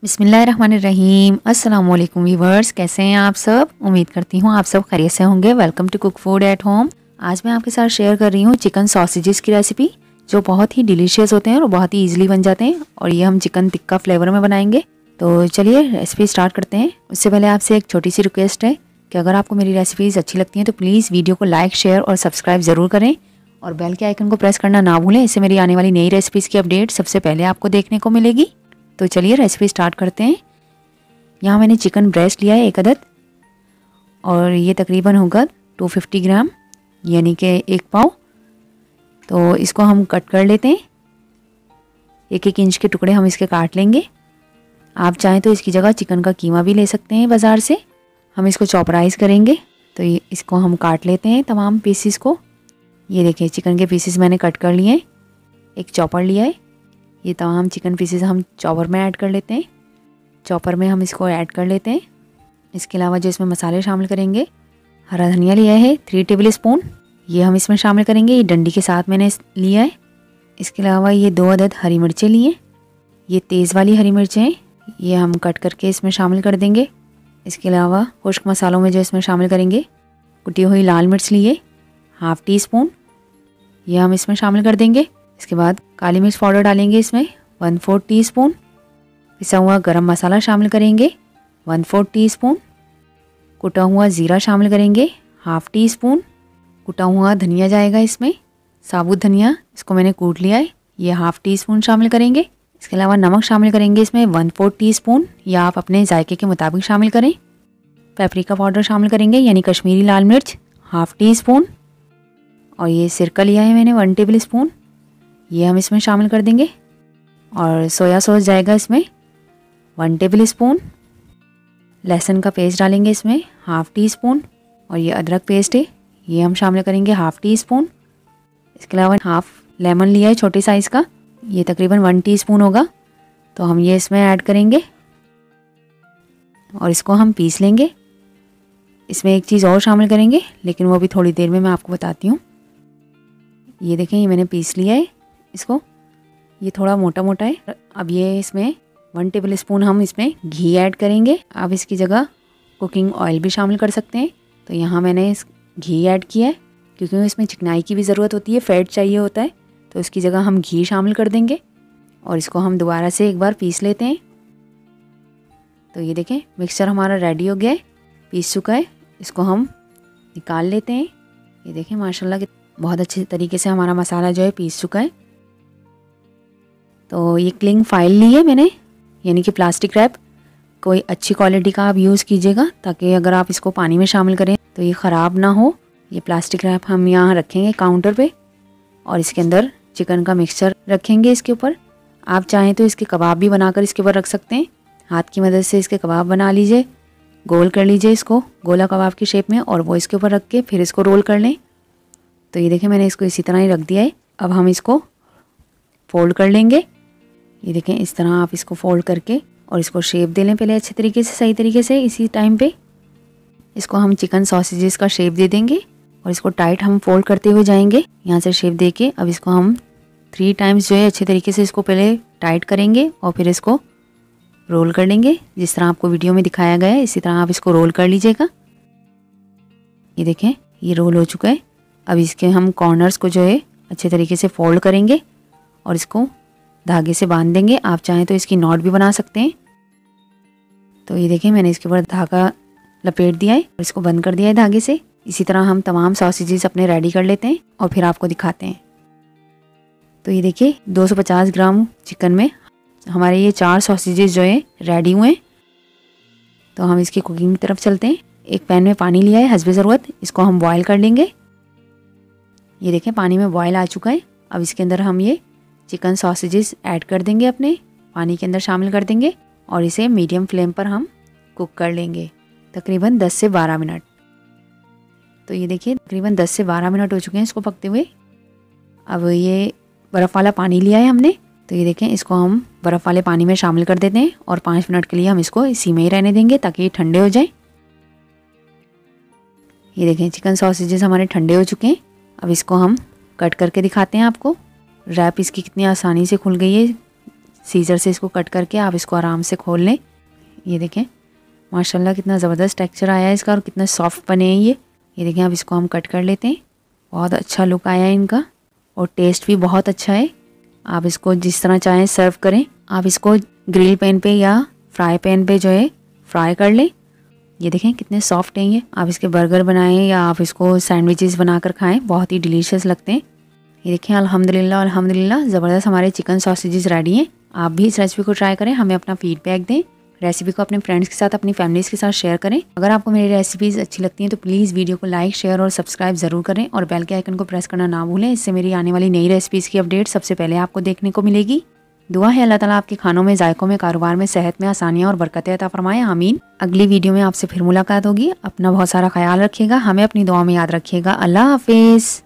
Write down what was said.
बिस्मिल्लाहिर्रहमानिर्रहीम। अस्सलाम वालेकुम व्यूवर्स, कैसे हैं आप सब। उम्मीद करती हूँ आप सब खैरियत से होंगे। Welcome to cook food at home. आज मैं आपके साथ शेयर कर रही हूँ चिकन सॉसेजेस की रेसिपी, जो बहुत ही डिलीशियस होते हैं और बहुत ही ईजिली बन जाते हैं। और ये हम चिकन टिक्का फ्लेवर में बनाएंगे। तो चलिए रेसिपी स्टार्ट करते हैं। उससे पहले आपसे एक छोटी सी रिक्वेस्ट है कि अगर आपको मेरी रेसिपीज़ अच्छी लगती हैं तो प्लीज़ वीडियो को लाइक, शेयर और सब्सक्राइब ज़रूर करें और बेल के आइकन को प्रेस करना ना भूलें। इससे मेरी आने वाली नई रेसिपीज़ की अपडेट सबसे पहले आपको देखने को मिलेगी। तो चलिए रेसिपी स्टार्ट करते हैं। यहाँ मैंने चिकन ब्रेस्ट लिया है 1 अदद और ये तकरीबन होगा 250 ग्राम, यानी कि 1 पाव। तो इसको हम कट कर लेते हैं। 1-1 इंच के टुकड़े हम इसके काट लेंगे। आप चाहें तो इसकी जगह चिकन का कीमा भी ले सकते हैं बाज़ार से। हम इसको चॉपराइज़ करेंगे। तो ये इसको हम काट लेते हैं तमाम पीसीस को। ये देखिए चिकन के पीसीस मैंने कट कर लिए हैं। एक चॉपर लिया है। ये तमाम चिकन पीसेस हम चॉपर में ऐड कर लेते हैं। चॉपर में हम इसको ऐड कर लेते हैं। इसके अलावा जो इसमें मसाले शामिल करेंगे, हरा धनिया लिया है 3 टेबल स्पून, ये हम इसमें शामिल करेंगे। ये डंडी के साथ मैंने लिया है। इसके अलावा ये 2 अदद हरी मिर्चें लिए। ये तेज़ वाली हरी मिर्चें हैं, ये हम कट करके इसमें शामिल कर देंगे। इसके अलावा खुश्क मसालों में जो इसमें शामिल करेंगे, कुटी हुई लाल मिर्च लिए 1/2 टीस्पून, ये हम इसमें शामिल कर देंगे। इसके बाद काली मिर्च पाउडर डालेंगे इसमें 1/4 टीस्पून। पिसा हुआ गरम मसाला शामिल करेंगे 1/4 टीस्पून। कुटा हुआ ज़ीरा शामिल करेंगे 1/2 टीस्पून। कुटा हुआ धनिया जाएगा इसमें, साबुत धनिया, इसको मैंने कूट लिया है, ये 1/2 टीस्पून शामिल करेंगे। इसके अलावा नमक शामिल करेंगे इसमें 1/4 टीस्पून, या आप अपने जायके के मुताबिक शामिल करें। पेपरिका पाउडर शामिल करेंगे, यानी कश्मीरी लाल मिर्च 1/2 टीस्पून। और ये सिरका लिया है मैंने 1 टेबल स्पून, ये हम इसमें शामिल कर देंगे। और सोया सॉस जाएगा इसमें 1 टेबल स्पून। लहसुन का पेस्ट डालेंगे इसमें 1/2 टीस्पून। और ये अदरक पेस्ट है, ये हम शामिल करेंगे 1/2 टीस्पून। इसके अलावा 1/2 लेमन लिया है छोटे साइज़ का, ये तकरीबन 1 टीस्पून होगा। तो हम ये इसमें ऐड करेंगे और इसको हम पीस लेंगे। इसमें एक चीज़ और शामिल करेंगे, लेकिन वो भी थोड़ी देर में मैं आपको बताती हूँ। ये देखें, ये मैंने पीस लिया है इसको, ये थोड़ा मोटा मोटा है। अब ये इसमें 1 टेबल स्पून हम इसमें घी ऐड करेंगे। आप इसकी जगह कुकिंग ऑयल भी शामिल कर सकते हैं। तो यहाँ मैंने इस घी ऐड किया है, क्योंकि इसमें चिकनाई की भी ज़रूरत होती है, फैट चाहिए होता है। तो इसकी जगह हम घी शामिल कर देंगे और इसको हम दोबारा से एक बार पीस लेते हैं। तो ये देखें मिक्सचर हमारा रेडी हो गया है, पीस चुका है। इसको हम निकाल लेते हैं। ये देखें माशाल्लाह कि बहुत अच्छे तरीके से हमारा मसाला जो है पीस चुका है। तो ये क्लिंग फाइल ली है मैंने, यानी कि प्लास्टिक रैप। कोई अच्छी क्वालिटी का आप यूज़ कीजिएगा, ताकि अगर आप इसको पानी में शामिल करें तो ये ख़राब ना हो। ये प्लास्टिक रैप हम यहाँ रखेंगे काउंटर पे और इसके अंदर चिकन का मिक्सचर रखेंगे इसके ऊपर। आप चाहें तो इसके कबाब भी बनाकर इसके ऊपर रख सकते हैं। हाथ की मदद से इसके कबाब बना लीजिए, गोल कर लीजिए इसको गोला कबाब की शेप में, और वो इसके ऊपर रख के फिर इसको रोल कर लें। तो ये देखें मैंने इसको इसी तरह ही रख दिया है। अब हम इसको फोल्ड कर लेंगे। ये देखें इस तरह आप इसको फोल्ड करके और इसको शेप दे लें पहले अच्छे तरीके से, सही तरीके से। इसी टाइम पे इसको हम चिकन सॉसेजेस का शेप दे देंगे और इसको टाइट हम फोल्ड करते हुए जाएंगे यहाँ से शेप दे के। अब इसको हम 3 टाइम्स जो है अच्छे तरीके से इसको पहले टाइट करेंगे और फिर इसको रोल कर लेंगे। जिस तरह आपको वीडियो में दिखाया गया है इसी तरह आप इसको रोल कर लीजिएगा। ये देखें ये रोल हो चुका है। अब इसके हम कॉर्नर्स को जो है अच्छे तरीके से फोल्ड करेंगे और इसको धागे से बांध देंगे। आप चाहें तो इसकी नॉट भी बना सकते हैं। तो ये देखें मैंने इसके ऊपर धागा लपेट दिया है और इसको बंद कर दिया है धागे से। इसी तरह हम तमाम सॉसेजेस अपने रेडी कर लेते हैं और फिर आपको दिखाते हैं। तो ये देखिए 250 ग्राम चिकन में हमारे ये 4 सॉसेजेस जो है रेडी हुए हैं। तो हम इसकी कुकिंग की तरफ चलते हैं। एक पैन में पानी लिया है हस्बे ज़रूरत, इसको हम बॉयल कर लेंगे। ये देखें पानी में बॉयल आ चुका है। अब इसके अंदर हम ये चिकन सॉसेजेस ऐड कर देंगे, अपने पानी के अंदर शामिल कर देंगे और इसे मीडियम फ्लेम पर हम कुक कर लेंगे तकरीबन 10 से 12 मिनट। तो ये देखिए तकरीबन 10 से 12 मिनट हो चुके हैं इसको पकते हुए। अब ये बर्फ़ वाला पानी लिया है हमने, तो ये देखें इसको हम बर्फ़ वाले पानी में शामिल कर देते हैं और 5 मिनट के लिए हम इसको इसी में ही रहने देंगे ताकि ये ठंडे हो जाए। ये देखें चिकन सॉसेजेस हमारे ठंडे हो चुके हैं। अब इसको हम कट करके दिखाते हैं आपको। रैप इसकी कितनी आसानी से खुल गई है, सीजर से इसको कट करके आप इसको आराम से खोल लें। ये देखें माशाल्लाह कितना ज़बरदस्त टेक्सचर आया है इसका और कितना सॉफ्ट बने हैं ये देखें। अब इसको हम कट कर लेते हैं। बहुत अच्छा लुक आया है इनका और टेस्ट भी बहुत अच्छा है। आप इसको जिस तरह चाहें सर्व करें। आप इसको ग्रिल पैन पे या फ्राई पैन पे जो है फ्राई कर लें। ये देखें कितने सॉफ्ट हैं ये। आप इसके बर्गर बनाएं या आप इसको सैंडविचेस बनाकर खाएं, बहुत ही डिलीशियस लगते हैं। ये देखें अल्हम्दुलिल्लाह अल्हम्दुलिल्लाह ज़बरदस्त हमारे चिकन सॉसेजेस रेडी हैं। आप भी इस रेसिपी को ट्राई करें, हमें अपना फीडबैक दें। रेसिपी को अपने फ्रेंड्स के साथ, अपनी फैमिलीज़ के साथ शेयर करें। अगर आपको मेरी रेसिपीज़ अच्छी लगती हैं तो प्लीज़ वीडियो को लाइक, शेयर और सब्सक्राइब ज़रूर करें और बेल के आइकन को प्रेस करना ना भूलें। इससे मेरी आने वाली नई रेसिपीज़ की अपडेट सबसे पहले आपको देखने को मिलेगी। दुआ है अल्लाह ताला आपके खानों में, जायकों में, कारोबार में, सेहत में आसानियाँ और बरकतें अता फरमाए, आमीन। अगली वीडियो में आपसे फिर मुलाकात होगी। अपना बहुत सारा ख्याल रखिएगा, हमें अपनी दुआ में याद रखिएगा। अल्लाह हाफिज़।